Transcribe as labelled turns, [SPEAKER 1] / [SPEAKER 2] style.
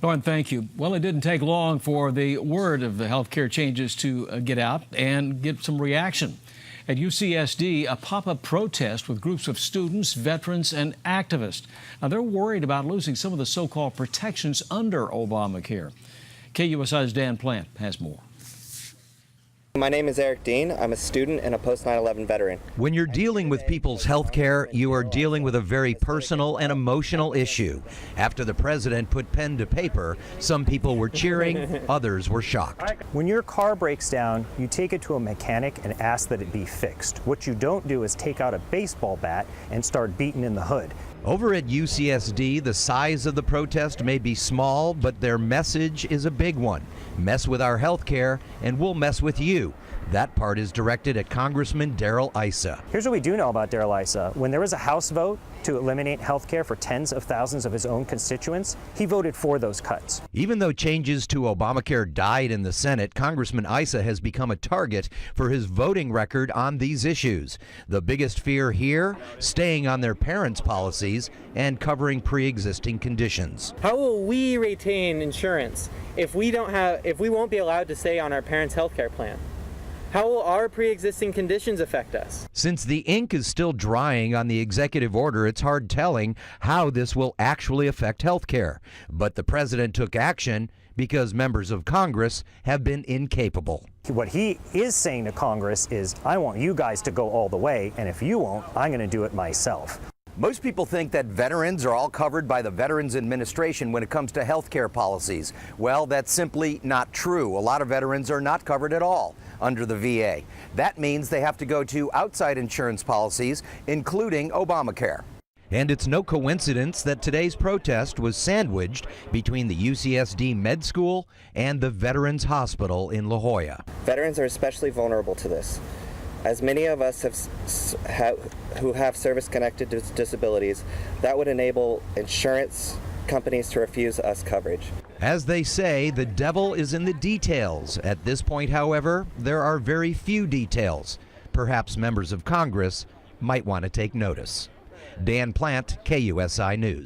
[SPEAKER 1] Lauren, thank you. Well, it didn't take long for the word of the health care changes to get out and get some reaction. At UCSD, a pop-up protest with groups of students, veterans, and activists. Now, they're worried about losing some of the so-called protections under Obamacare. KUSI's Dan Plant has more.
[SPEAKER 2] My name is Eric Dean. I'm a student and a post-9/11 veteran.
[SPEAKER 3] When you're dealing with people's health care, you are dealing with a very personal and emotional issue. After the president put pen to paper, some people were cheering, others were shocked.
[SPEAKER 4] When your car breaks down, you take it to a mechanic and ask that it be fixed. What you don't do is take out a baseball bat and start beating in the hood.
[SPEAKER 3] Over at UCSD, the size of the protest may be small, but their message is a big one. Mess with our health care, and we'll mess with you. That part is directed at Congressman Darrell Issa.
[SPEAKER 4] Here's what we do know about Darrell Issa. When there was a House vote to eliminate health care for tens of thousands of his own constituents, he voted for those cuts.
[SPEAKER 3] Even though changes to Obamacare died in the Senate, Congressman Issa has become a target for his voting record on these issues. The biggest fear here, staying on their parents' policies and covering pre-existing conditions.
[SPEAKER 5] How will we retain insurance if we won't be allowed to stay on our parents' health care plan? How will our pre-existing conditions affect us?
[SPEAKER 3] Since the ink is still drying on the executive order, it's hard telling how this will actually affect health care. But the president took action because members of Congress have been incapable.
[SPEAKER 4] What he is saying to Congress is, I want you guys to go all the way, and if you won't, I'm going to do it myself.
[SPEAKER 3] Most people think that veterans are all covered by the Veterans Administration when it comes to health care policies. Well, that's simply not true. A lot of veterans are not covered at all under the VA. That means they have to go to outside insurance policies, including Obamacare. And it's no coincidence that today's protest was sandwiched between the UCSD Med School and the Veterans Hospital in La Jolla.
[SPEAKER 2] Veterans are especially vulnerable to this. As many of us who have service-connected disabilities, that would enable insurance companies to refuse us coverage.
[SPEAKER 3] As they say, the devil is in the details. At this point, however, there are very few details. Perhaps members of Congress might want to take notice. Dan Plant, KUSI News.